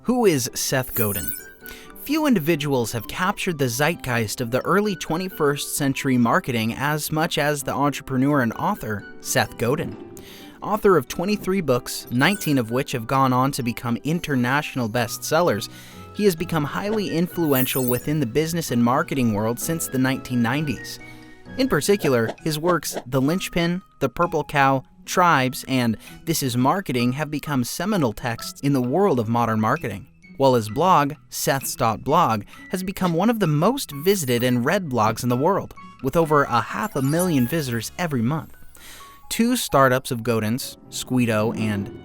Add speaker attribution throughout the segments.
Speaker 1: Who is Seth Godin? Few individuals have captured the zeitgeist of the early 21st century marketing as much as the entrepreneur and author Seth Godin. Author of 23 books, 19 of which have gone on to become international bestsellers, he has become highly influential within the business and marketing world since the 1990s. In particular, his works The Linchpin, The Purple Cow, Tribes, and This Is Marketing have become seminal texts in the world of modern marketing, while his blog, Seth's.blog, has become one of the most visited and read blogs in the world, with over 500,000 visitors every month. Two startups of Godin's, Squeedo and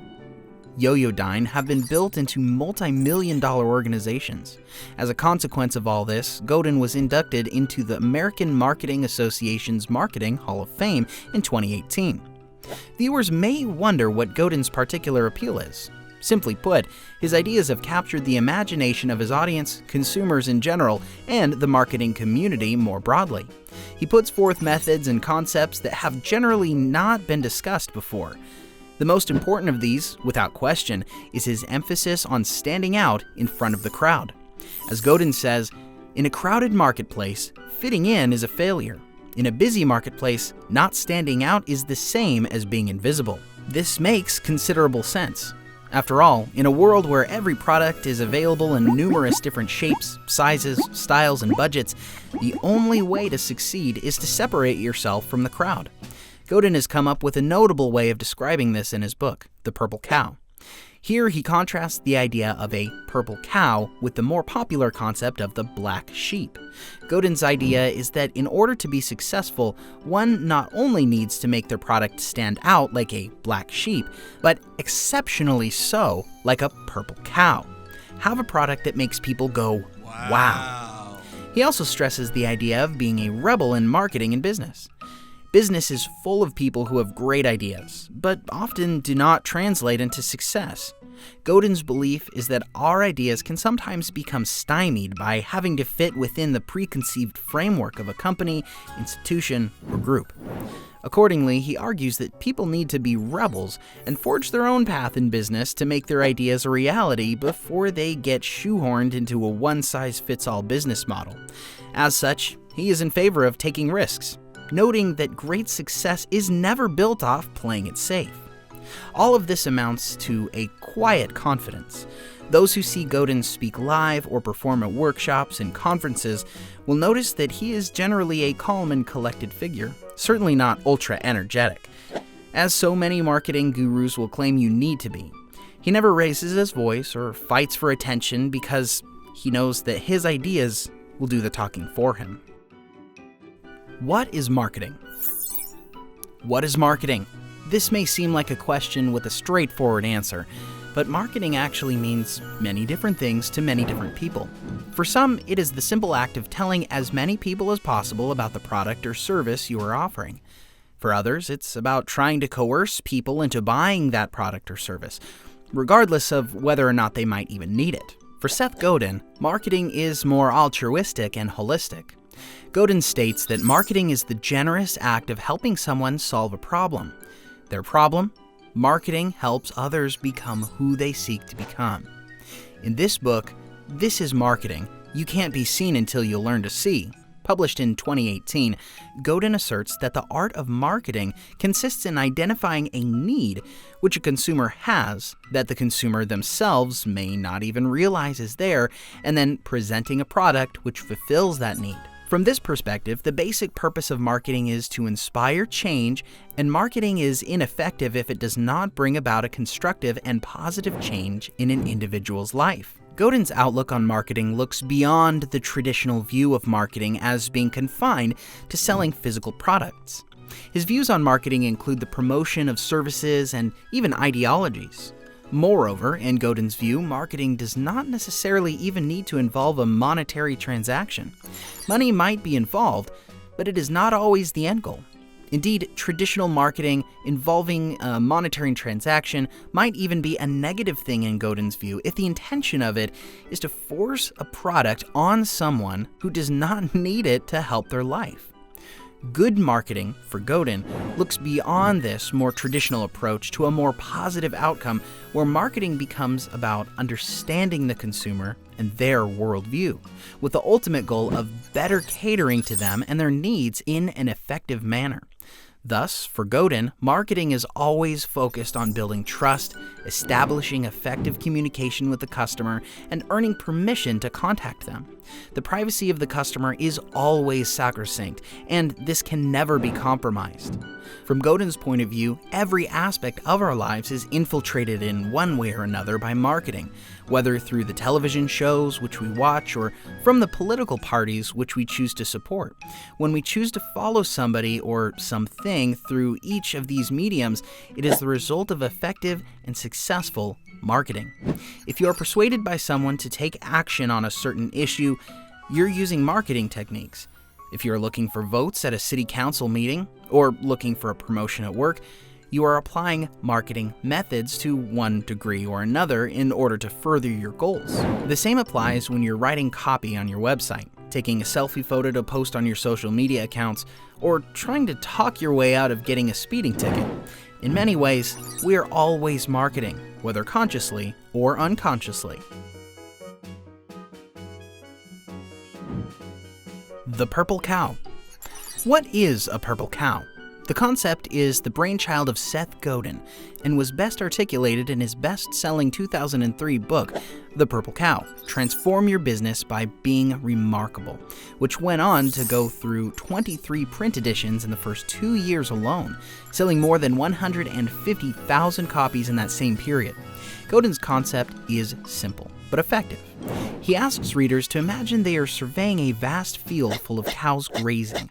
Speaker 1: Yoyodyne, have been built into multi-million-dollar organizations. As a consequence of all this, Godin was inducted into the American Marketing Association's Marketing Hall of Fame in 2018. Viewers may wonder what Godin's particular appeal is. Simply put, his ideas have captured the imagination of his audience, consumers in general, and the marketing community more broadly. He puts forth methods and concepts that have generally not been discussed before. The most important of these, without question, is his emphasis on standing out in front of the crowd. As Godin says, "In a crowded marketplace, fitting in is a failure. In a busy marketplace, not standing out is the same as being invisible." This makes considerable sense. After all, in a world where every product is available in numerous different shapes, sizes, styles, and budgets, the only way to succeed is to separate yourself from the crowd. Godin has come up with a notable way of describing this in his book, The Purple Cow. Here he contrasts the idea of a purple cow with the more popular concept of the black sheep. Godin's idea is that in order to be successful, one not only needs to make their product stand out like a black sheep, but exceptionally so like a purple cow. Have a product that makes people go, wow. He also stresses the idea of being a rebel in marketing and business. Business is full of people who have great ideas, but often do not translate into success. Godin's belief is that our ideas can sometimes become stymied by having to fit within the preconceived framework of a company, institution, or group. Accordingly, he argues that people need to be rebels and forge their own path in business to make their ideas a reality before they get shoehorned into a one-size-fits-all business model. As such, he is in favor of taking risks, noting that great success is never built off playing it safe. All of this amounts to a quiet confidence. Those who see Godin speak live or perform at workshops and conferences will notice that he is generally a calm and collected figure, certainly not ultra-energetic, as so many marketing gurus will claim you need to be. He never raises his voice or fights for attention because he knows that his ideas will do the talking for him. What is marketing? What is marketing? This may seem like a question with a straightforward answer, but marketing actually means many different things to many different people. For some, it is the simple act of telling as many people as possible about the product or service you are offering. For others, it's about trying to coerce people into buying that product or service, regardless of whether or not they might even need it. For Seth Godin, marketing is more altruistic and holistic. Godin states that marketing is the generous act of helping someone solve a problem. Their problem? Marketing helps others become who they seek to become. In this book, This Is Marketing, You Can't Be Seen Until You Learn to See, published in 2018, Godin asserts that the art of marketing consists in identifying a need which a consumer has that the consumer themselves may not even realize is there, and then presenting a product which fulfills that need. From this perspective, the basic purpose of marketing is to inspire change, and marketing is ineffective if it does not bring about a constructive and positive change in an individual's life. Godin's outlook on marketing looks beyond the traditional view of marketing as being confined to selling physical products. His views on marketing include the promotion of services and even ideologies. Moreover, in Godin's view, marketing does not necessarily even need to involve a monetary transaction. Money might be involved, but it is not always the end goal. Indeed, traditional marketing involving a monetary transaction might even be a negative thing in Godin's view if the intention of it is to force a product on someone who does not need it to help their life. Good marketing, for Godin, looks beyond this more traditional approach to a more positive outcome where marketing becomes about understanding the consumer and their worldview, with the ultimate goal of better catering to them and their needs in an effective manner. Thus, for Godin, marketing is always focused on building trust, establishing effective communication with the customer, and earning permission to contact them. The privacy of the customer is always sacrosanct, and this can never be compromised. From Godin's point of view, every aspect of our lives is infiltrated in one way or another by marketing, whether through the television shows which we watch or from the political parties which we choose to support. When we choose to follow somebody or something through each of these mediums, it is the result of effective and successful marketing. If you are persuaded by someone to take action on a certain issue, you're using marketing techniques. If you're looking for votes at a city council meeting or looking for a promotion at work, you are applying marketing methods to one degree or another in order to further your goals. The same applies when you're writing copy on your website, taking a selfie photo to post on your social media accounts, or trying to talk your way out of getting a speeding ticket. In many ways, we are always marketing, whether consciously or unconsciously. The purple cow. What is a purple cow? The concept is the brainchild of Seth Godin and was best articulated in his best-selling 2003 book, The Purple Cow: Transform Your Business by Being Remarkable, which went on to go through 23 print editions in the first 2 years alone, selling more than 150,000 copies in that same period. Godin's concept is simple, but effective. He asks readers to imagine they are surveying a vast field full of cows grazing.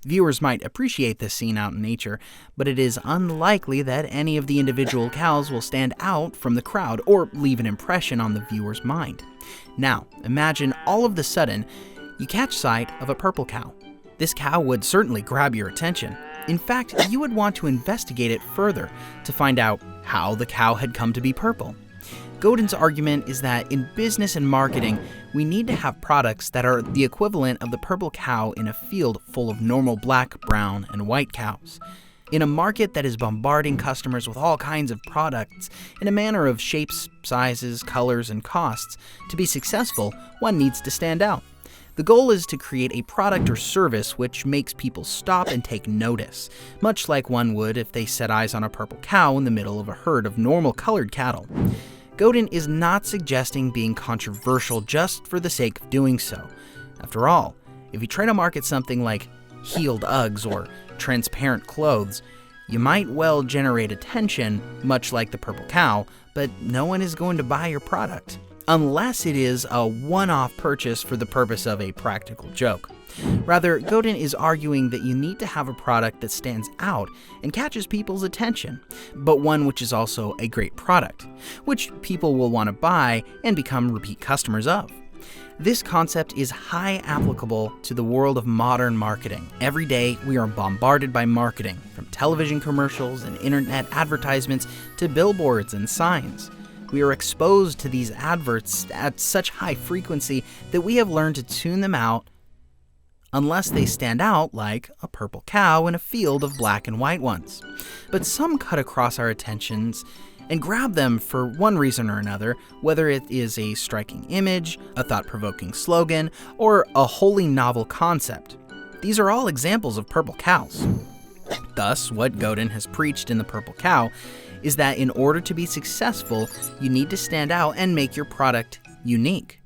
Speaker 1: Viewers might appreciate this scene out in nature, but it is unlikely that any of the individual cows will stand out from the crowd or leave an impression on the viewer's mind. Now, imagine all of a sudden you catch sight of a purple cow. This cow would certainly grab your attention. In fact, you would want to investigate it further to find out how the cow had come to be purple. Godin's argument is that in business and marketing, we need to have products that are the equivalent of the purple cow in a field full of normal black, brown, and white cows. In a market that is bombarding customers with all kinds of products in a manner of shapes, sizes, colors, and costs, to be successful, one needs to stand out. The goal is to create a product or service which makes people stop and take notice, much like one would if they set eyes on a purple cow in the middle of a herd of normal colored cattle. Godin is not suggesting being controversial just for the sake of doing so. After all, if you try to market something like heeled Uggs or transparent clothes, you might well generate attention, much like the purple cow, but no one is going to buy your product, unless it is a one-off purchase for the purpose of a practical joke. Rather, Godin is arguing that you need to have a product that stands out and catches people's attention, but one which is also a great product, which people will want to buy and become repeat customers of. This concept is highly applicable to the world of modern marketing. Every day, we are bombarded by marketing, from television commercials and internet advertisements to billboards and signs. We are exposed to these adverts at such high frequency that we have learned to tune them out unless they stand out like a purple cow in a field of black and white ones. But some cut across our attentions and grab them for one reason or another, whether it is a striking image, a thought-provoking slogan, or a wholly novel concept. These are all examples of purple cows. Thus, what Godin has preached in The Purple Cow is that in order to be successful, you need to stand out and make your product unique.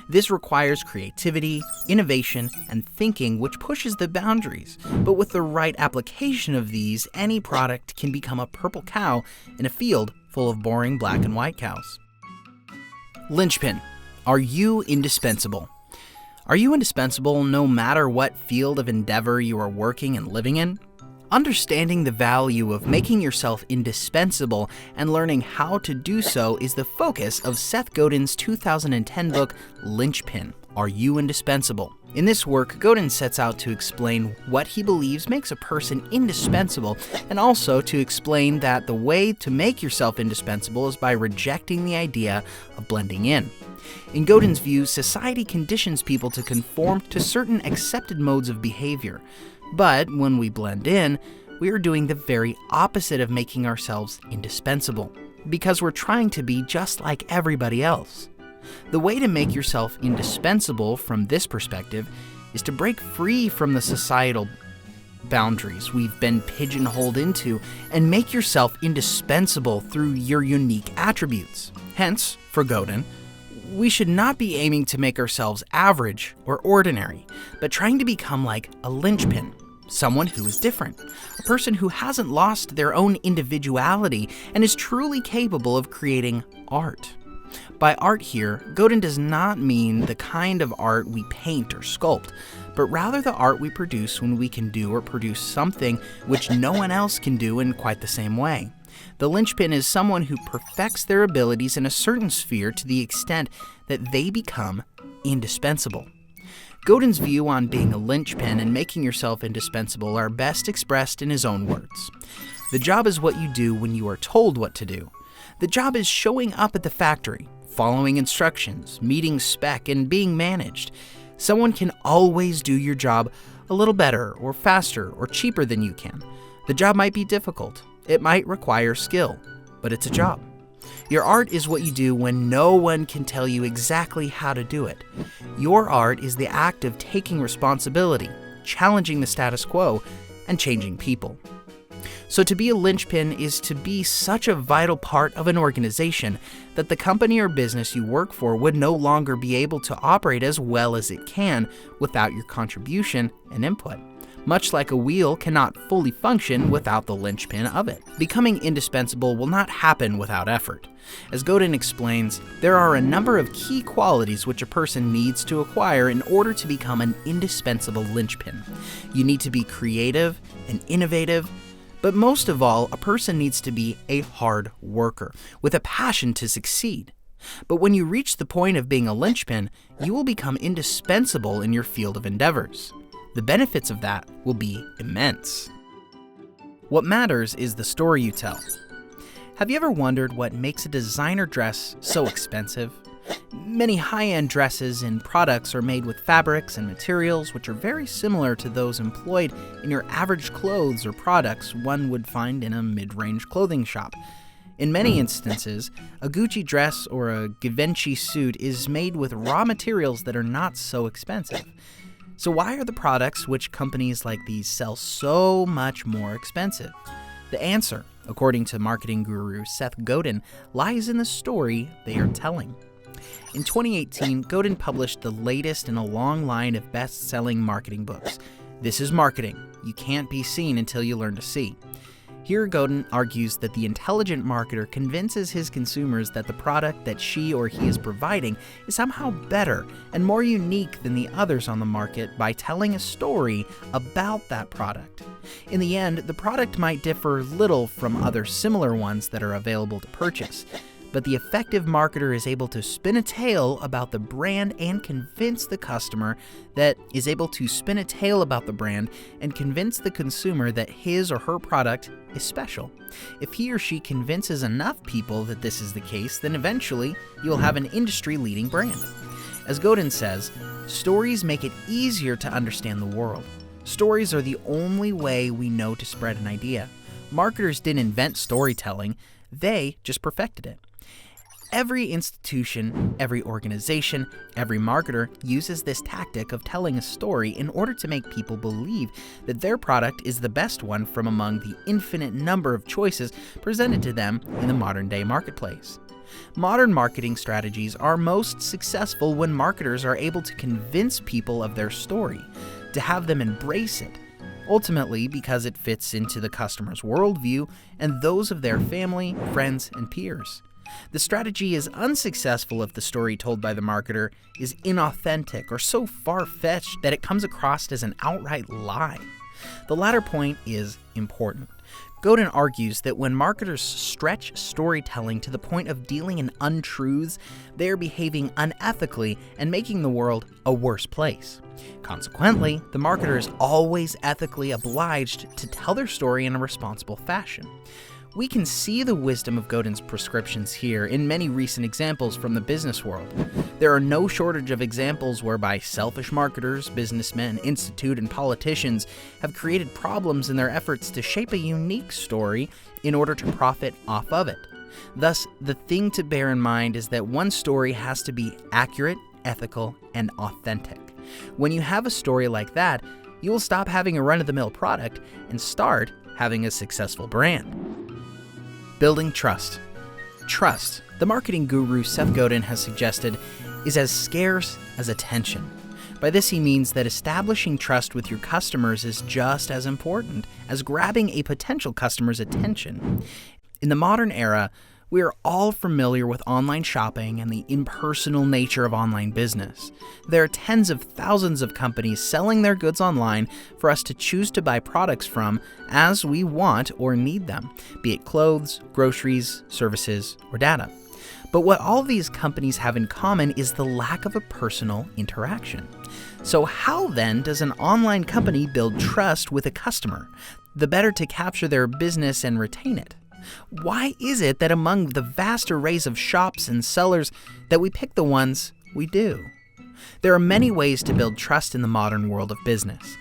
Speaker 1: This requires creativity, innovation, and thinking which pushes the boundaries. But with the right application of these, any product can become a purple cow in a field full of boring black and white cows. Linchpin. Are you indispensable? Are you indispensable no matter what field of endeavor you are working and living in? Understanding the value of making yourself indispensable and learning how to do so is the focus of Seth Godin's 2010 book, Linchpin: Are You Indispensable? In this work, Godin sets out to explain what he believes makes a person indispensable, and also to explain that the way to make yourself indispensable is by rejecting the idea of blending in. In Godin's view, society conditions people to conform to certain accepted modes of behavior. But when we blend in, we are doing the very opposite of making ourselves indispensable, because we're trying to be just like everybody else. The way to make yourself indispensable from this perspective is to break free from the societal boundaries we've been pigeonholed into and make yourself indispensable through your unique attributes. Hence, for Godin, we should not be aiming to make ourselves average or ordinary, but trying to become like a linchpin, someone who is different, a person who hasn't lost their own individuality and is truly capable of creating art. By art here, Godin does not mean the kind of art we paint or sculpt, but rather the art we produce when we can do or produce something which no one else can do in quite the same way. The linchpin is someone who perfects their abilities in a certain sphere to the extent that they become indispensable. Godin's view on being a linchpin and making yourself indispensable are best expressed in his own words. The job is what you do when you are told what to do. The job is showing up at the factory, following instructions, meeting spec, and being managed. Someone can always do your job a little better or faster or cheaper than you can. The job might be difficult. It might require skill, but it's a job. Your art is what you do when no one can tell you exactly how to do it. Your art is the act of taking responsibility, challenging the status quo, and changing people. So to be a linchpin is to be such a vital part of an organization that the company or business you work for would no longer be able to operate as well as it can without your contribution and input. Much like a wheel cannot fully function without the linchpin of it. Becoming indispensable will not happen without effort. As Godin explains, there are a number of key qualities which a person needs to acquire in order to become an indispensable linchpin. You need to be creative and innovative, but most of all, a person needs to be a hard worker with a passion to succeed. But when you reach the point of being a linchpin, you will become indispensable in your field of endeavors. The benefits of that will be immense. What matters is the story you tell. Have you ever wondered what makes a designer dress so expensive? Many high-end dresses and products are made with fabrics and materials which are very similar to those employed in your average clothes or products one would find in a mid-range clothing shop. In many instances, a Gucci dress or a Givenchy suit is made with raw materials that are not so expensive. So why are the products which companies like these sell so much more expensive? The answer, according to marketing guru Seth Godin, lies in the story they are telling. In 2018, Godin published the latest in a long line of best-selling marketing books. This is marketing. You can't be seen until you learn to see. Here, Godin argues that the intelligent marketer convinces his consumers that the product that she or he is providing is somehow better and more unique than the others on the market by telling a story about that product. In the end, the product might differ little from other similar ones that are available to purchase, but the effective marketer is able to spin a tale about the brand and convince the customer that is able to spin a tale about the brand and convince the consumer that his or her product is special. If he or she convinces enough people that this is the case, then eventually you'll have an industry-leading brand. As Godin says, stories make it easier to understand the world. Stories are the only way we know to spread an idea. Marketers didn't invent storytelling, they just perfected it. Every institution, every organization, every marketer uses this tactic of telling a story in order to make people believe that their product is the best one from among the infinite number of choices presented to them in the modern-day marketplace. Modern marketing strategies are most successful when marketers are able to convince people of their story, to have them embrace it, ultimately because it fits into the customer's worldview and those of their family, friends, and peers. The strategy is unsuccessful if the story told by the marketer is inauthentic or so far-fetched that it comes across as an outright lie. The latter point is important. Godin argues that when marketers stretch storytelling to the point of dealing in untruths, they are behaving unethically and making the world a worse place. Consequently, the marketer is always ethically obliged to tell their story in a responsible fashion. We can see the wisdom of Godin's prescriptions here in many recent examples from the business world. There are no shortage of examples whereby selfish marketers, businessmen, institute, and politicians have created problems in their efforts to shape a unique story in order to profit off of it. Thus, the thing to bear in mind is that one story has to be accurate, ethical, and authentic. When you have a story like that, you will stop having a run-of-the-mill product and start having a successful brand. Building trust. Trust, the marketing guru Seth Godin has suggested, is as scarce as attention. By this he means that establishing trust with your customers is just as important as grabbing a potential customer's attention. In the modern era, we are all familiar with online shopping and the impersonal nature of online business. There are tens of thousands of companies selling their goods online for us to choose to buy products from as we want or need them, be it clothes, groceries, services, or data. But what all these companies have in common is the lack of a personal interaction. So how then does an online company build trust with a customer, the better to capture their business and retain it? Why is it that among the vast arrays of shops and sellers that we pick the ones we do? There are many ways to build trust in the modern world of business.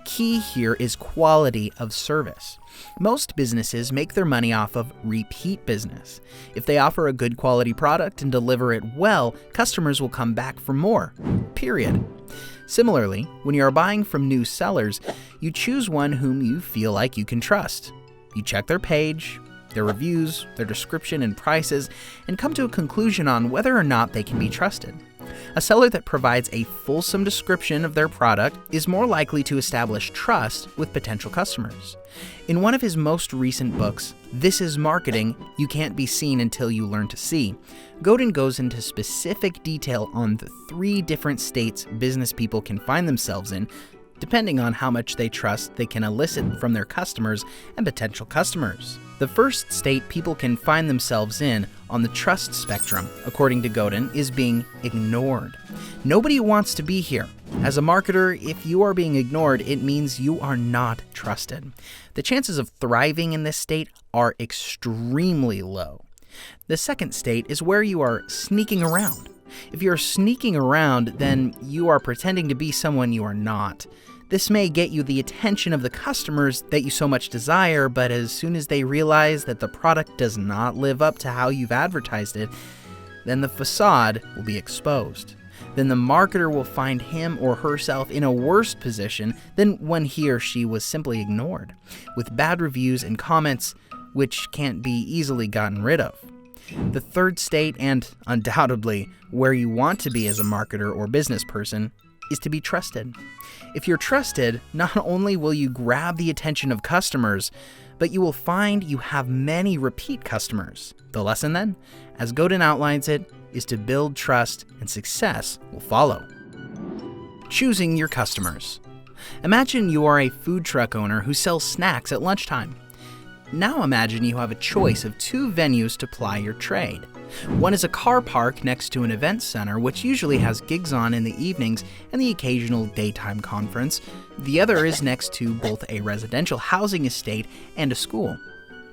Speaker 1: Key here is quality of service. Most businesses make their money off of repeat business. If they offer a good quality product and deliver it well, customers will come back for more, period. Similarly, when you are buying from new sellers, you choose one whom you feel like you can trust. You check their page, their reviews, their description and prices, and come to a conclusion on whether or not they can be trusted. A seller that provides a fulsome description of their product is more likely to establish trust with potential customers. In one of his most recent books, This is Marketing, You Can't Be Seen Until You Learn to See, Godin goes into specific detail on the 3 different states business people can find themselves in, depending on how much they trust they can elicit from their customers and potential customers. The first state people can find themselves in on the trust spectrum, according to Godin, is being ignored. Nobody wants to be here. As a marketer, if you are being ignored, it means you are not trusted. The chances of thriving in this state are extremely low. The second state is where you are sneaking around. If you're sneaking around, then you are pretending to be someone you are not. This may get you the attention of the customers that you so much desire, but as soon as they realize that the product does not live up to how you've advertised it, then the facade will be exposed. Then the marketer will find him or herself in a worse position than when he or she was simply ignored, with bad reviews and comments which can't be easily gotten rid of. The third state, and undoubtedly where you want to be as a marketer or business person, is to be trusted. If you're trusted, not only will you grab the attention of customers, but you will find you have many repeat customers. The lesson then, as Godin outlines it, is to build trust and success will follow. Choosing your customers. Imagine you are a food truck owner who sells snacks at lunchtime. Now imagine you have a choice of 2 venues to ply your trade. One is a car park next to an event center, which usually has gigs on in the evenings and the occasional daytime conference. The other is next to both a residential housing estate and a school.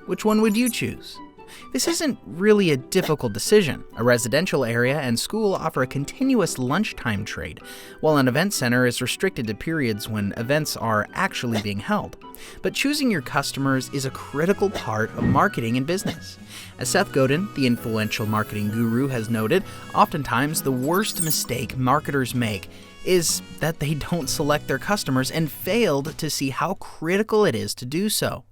Speaker 1: Which one would you choose? This isn't really a difficult decision. A residential area and school offer a continuous lunchtime trade, while an event center is restricted to periods when events are actually being held. But choosing your customers is a critical part of marketing and business. As Seth Godin, the influential marketing guru, has noted, oftentimes the worst mistake marketers make is that they don't select their customers and failed to see how critical it is to do so.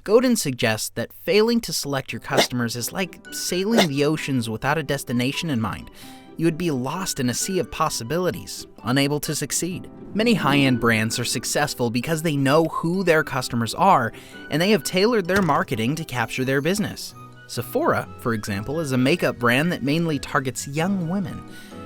Speaker 1: Godin suggests that failing to select your customers is like sailing the oceans without a destination in mind. You would be lost in a sea of possibilities, unable to succeed. Many high-end brands are successful because they know who their customers are, and they have tailored their marketing to capture their business. Sephora, for example, is a makeup brand that mainly targets young women.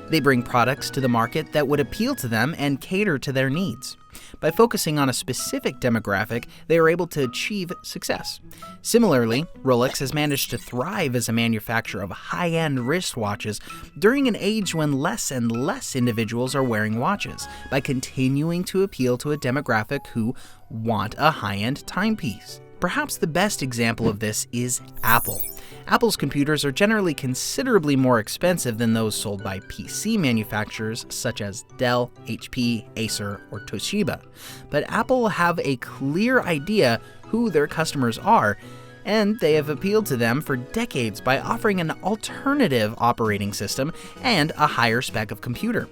Speaker 1: They bring products to the market that would appeal to them and cater to their needs. By focusing on a specific demographic, they are able to achieve success. Similarly, Rolex has managed to thrive as a manufacturer of high-end wristwatches during an age when less and less individuals are wearing watches, by continuing to appeal to a demographic who want a high-end timepiece. Perhaps the best example of this is Apple. Apple's computers are generally considerably more expensive than those sold by PC manufacturers such as Dell, HP, Acer, or Toshiba. But Apple have a clear idea who their customers are, and they have appealed to them for decades by offering an alternative operating system and a higher spec of computer.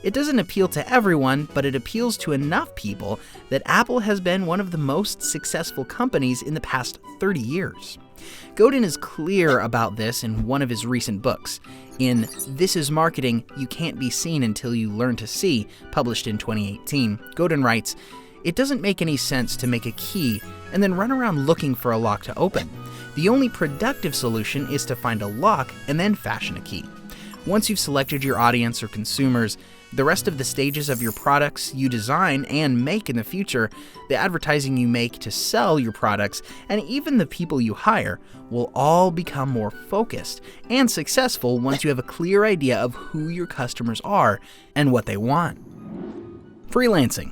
Speaker 1: It doesn't appeal to everyone, but it appeals to enough people that Apple has been one of the most successful companies in the past 30 years. Godin is clear about this in one of his recent books. In This Is Marketing, You Can't Be Seen Until You Learn to See, published in 2018, Godin writes, "It doesn't make any sense to make a key and then run around looking for a lock to open. The only productive solution is to find a lock and then fashion a key. Once you've selected your audience or consumers, the rest of the stages of your products you design and make in the future, the advertising you make to sell your products, and even the people you hire will all become more focused and successful once you have a clear idea of who your customers are and what they want." Freelancing.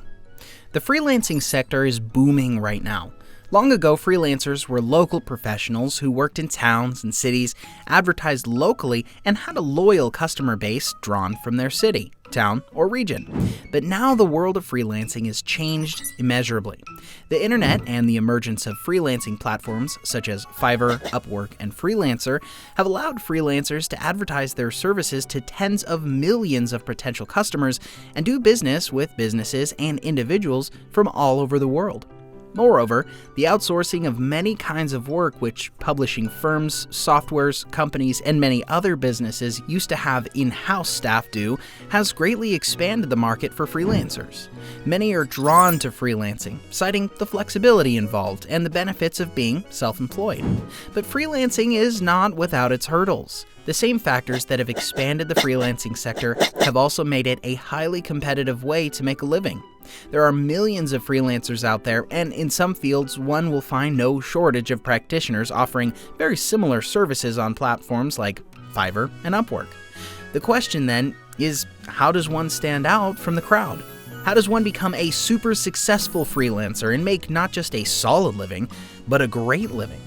Speaker 1: The freelancing sector is booming right now. Long ago, freelancers were local professionals who worked in towns and cities, advertised locally, and had a loyal customer base drawn from their city, town, or region. But now the world of freelancing has changed immeasurably. The internet and the emergence of freelancing platforms such as Fiverr, Upwork, and Freelancer have allowed freelancers to advertise their services to tens of millions of potential customers and do business with businesses and individuals from all over the world. Moreover, the outsourcing of many kinds of work which publishing firms, softwares, companies, and many other businesses used to have in-house staff do has greatly expanded the market for freelancers. Many are drawn to freelancing, citing the flexibility involved and the benefits of being self-employed. But freelancing is not without its hurdles. The same factors that have expanded the freelancing sector have also made it a highly competitive way to make a living. There are millions of freelancers out there, and in some fields, one will find no shortage of practitioners offering very similar services on platforms like Fiverr and Upwork. The question then is, how does one stand out from the crowd? How does one become a super successful freelancer and make not just a solid living, but a great living?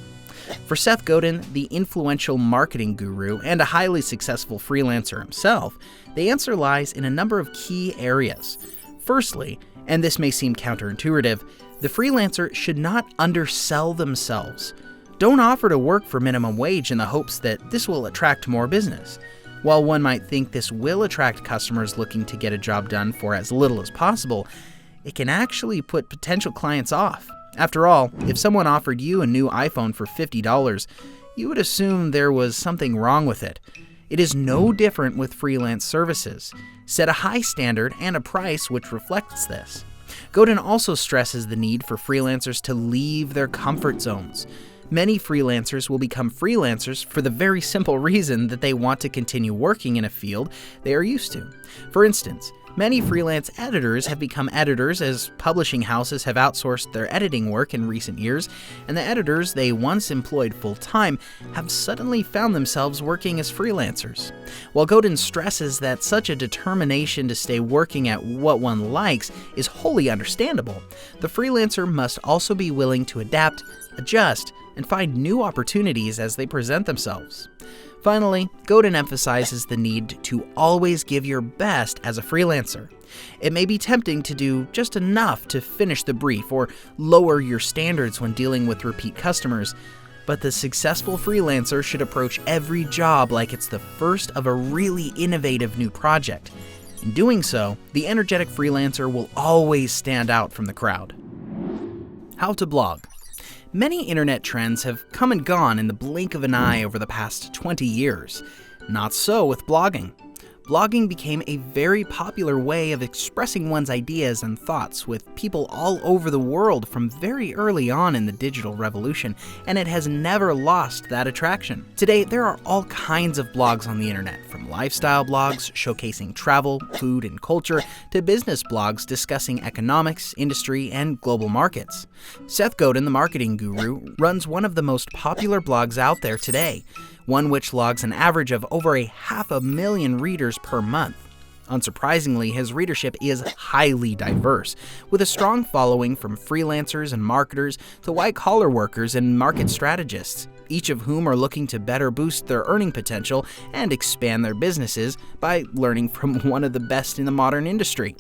Speaker 1: For Seth Godin, the influential marketing guru and a highly successful freelancer himself, the answer lies in a number of key areas. Firstly, and this may seem counterintuitive, the freelancer should not undersell themselves. Don't offer to work for minimum wage in the hopes that this will attract more business. While one might think this will attract customers looking to get a job done for as little as possible, it can actually put potential clients off. After all, if someone offered you a new iPhone for $50, you would assume there was something wrong with it. It is no different with freelance services. Set a high standard and a price which reflects this. Godin also stresses the need for freelancers to leave their comfort zones. Many freelancers will become freelancers for the very simple reason that they want to continue working in a field they are used to. For instance, many freelance editors have become editors as publishing houses have outsourced their editing work in recent years, and the editors they once employed full-time have suddenly found themselves working as freelancers. While Godin stresses that such a determination to stay working at what one likes is wholly understandable, the freelancer must also be willing to adapt, adjust, and find new opportunities as they present themselves. Finally, Godin emphasizes the need to always give your best as a freelancer. It may be tempting to do just enough to finish the brief or lower your standards when dealing with repeat customers, but the successful freelancer should approach every job like it's the first of a really innovative new project. In doing so, the energetic freelancer will always stand out from the crowd. How to blog. Many internet trends have come and gone in the blink of an eye over the past 20 years. Not so with blogging. Blogging became a very popular way of expressing one's ideas and thoughts with people all over the world from very early on in the digital revolution, and it has never lost that attraction. Today, there are all kinds of blogs on the internet, from lifestyle blogs showcasing travel, food, and culture, to business blogs discussing economics, industry, and global markets. Seth Godin, the marketing guru, runs one of the most popular blogs out there today, one which logs an average of over 500,000 readers per month. Unsurprisingly, his readership is highly diverse, with a strong following from freelancers and marketers to white-collar workers and market strategists, each of whom are looking to better boost their earning potential and expand their businesses by learning from one of the best in the modern industry.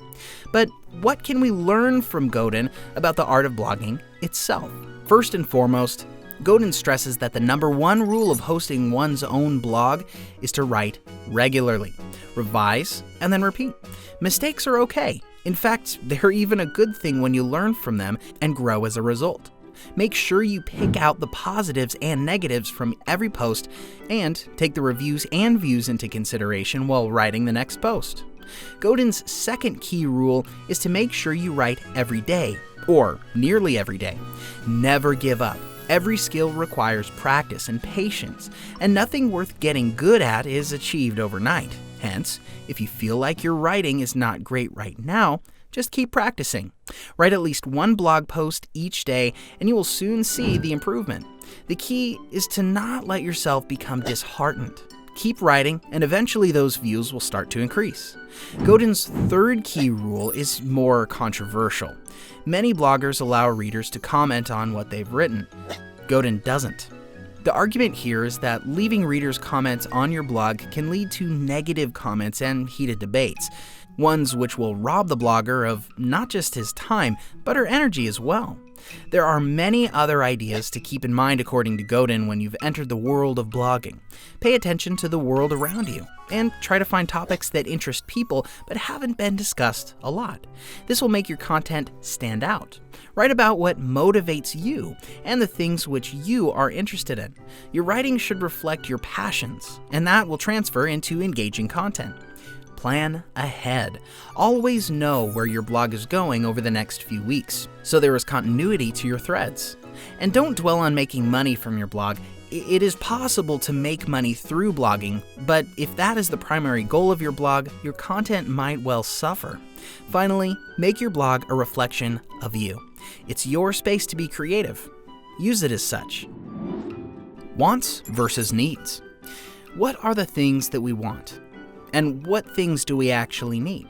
Speaker 1: But what can we learn from Godin about the art of blogging itself? First and foremost, Godin stresses that the number one rule of hosting one's own blog is to write regularly, revise, and then repeat. Mistakes are okay. In fact, they're even a good thing when you learn from them and grow as a result. Make sure you pick out the positives and negatives from every post and take the reviews and views into consideration while writing the next post. Godin's second key rule is to make sure you write every day, or nearly every day. Never give up. Every skill requires practice and patience, and nothing worth getting good at is achieved overnight. Hence, if you feel like your writing is not great right now, just keep practicing. Write at least one blog post each day, and you will soon see the improvement. The key is to not let yourself become disheartened. Keep writing, and eventually those views will start to increase. Godin's third key rule is more controversial. Many bloggers allow readers to comment on what they've written. Godin doesn't. The argument here is that leaving readers' comments on your blog can lead to negative comments and heated debates, ones which will rob the blogger of not just his time, but her energy as well. There are many other ideas to keep in mind according to Godin when you've entered the world of blogging. Pay attention to the world around you, and try to find topics that interest people but haven't been discussed a lot. This will make your content stand out. Write about what motivates you and the things which you are interested in. Your writing should reflect your passions, and that will transfer into engaging content. Plan ahead. Always know where your blog is going over the next few weeks, so there is continuity to your threads. And don't dwell on making money from your blog. It is possible to make money through blogging, but if that is the primary goal of your blog, your content might well suffer. Finally, make your blog a reflection of you. It's your space to be creative. Use it as such. Wants versus needs. What are the things that we want? And what things do we actually need?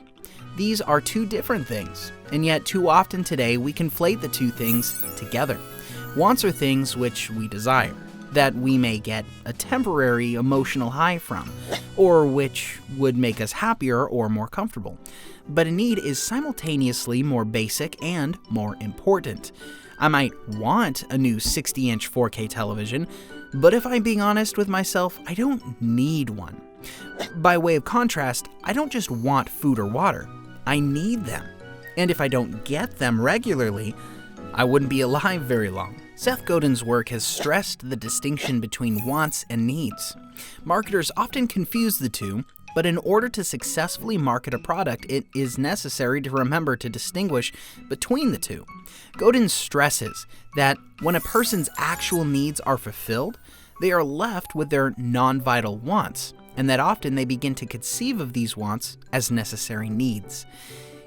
Speaker 1: These are two different things, and yet too often today we conflate the two things together. Wants are things which we desire, that we may get a temporary emotional high from, or which would make us happier or more comfortable. But a need is simultaneously more basic and more important. I might want a new 60-inch 4K television, but if I'm being honest with myself, I don't need one. By way of contrast, I don't just want food or water, I need them. And if I don't get them regularly, I wouldn't be alive very long. Seth Godin's work has stressed the distinction between wants and needs. Marketers often confuse the two, but in order to successfully market a product, it is necessary to remember to distinguish between the two. Godin stresses that when a person's actual needs are fulfilled, they are left with their non-vital wants, and that often they begin to conceive of these wants as necessary needs.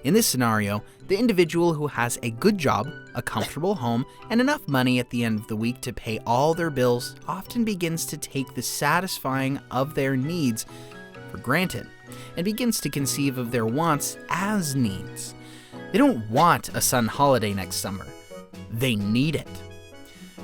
Speaker 1: In this scenario, the individual who has a good job, a comfortable home, and enough money at the end of the week to pay all their bills often begins to take the satisfying of their needs for granted, and begins to conceive of their wants as needs. They don't want a sun holiday next summer. They need it.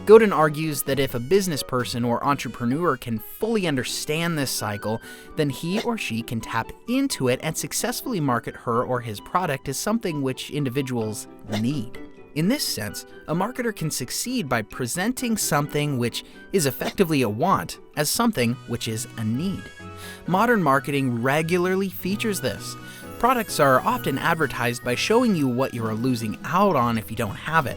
Speaker 1: Godin argues that if a business person or entrepreneur can fully understand this cycle, then he or she can tap into it and successfully market her or his product as something which individuals need. In this sense, a marketer can succeed by presenting something which is effectively a want as something which is a need. Modern marketing regularly features this. Products are often advertised by showing you what you are losing out on if you don't have it.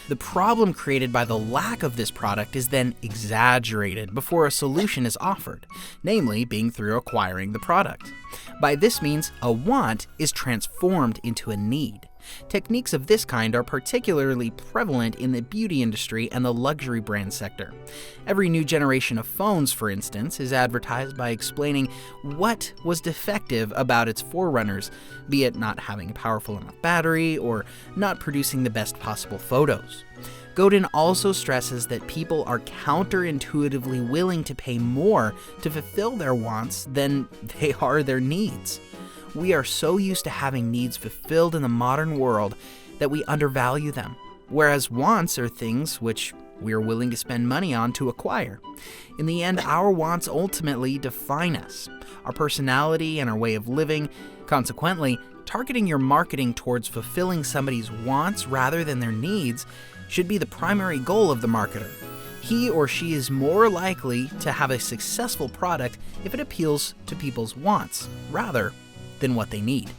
Speaker 1: The problem created by the lack of this product is then exaggerated before a solution is offered, namely being through acquiring the product. By this means, a want is transformed into a need. Techniques of this kind are particularly prevalent in the beauty industry and the luxury brand sector. Every new generation of phones, for instance, is advertised by explaining what was defective about its forerunners, be it not having a powerful enough battery or not producing the best possible photos. Godin also stresses that people are counterintuitively willing to pay more to fulfill their wants than they are their needs. We are so used to having needs fulfilled in the modern world that we undervalue them, whereas wants are things which we are willing to spend money on to acquire. In the end, our wants ultimately define us, our personality and our way of living. Consequently, targeting your marketing towards fulfilling somebody's wants rather than their needs should be the primary goal of the marketer. He or she is more likely to have a successful product if it appeals to people's wants rather than what they need.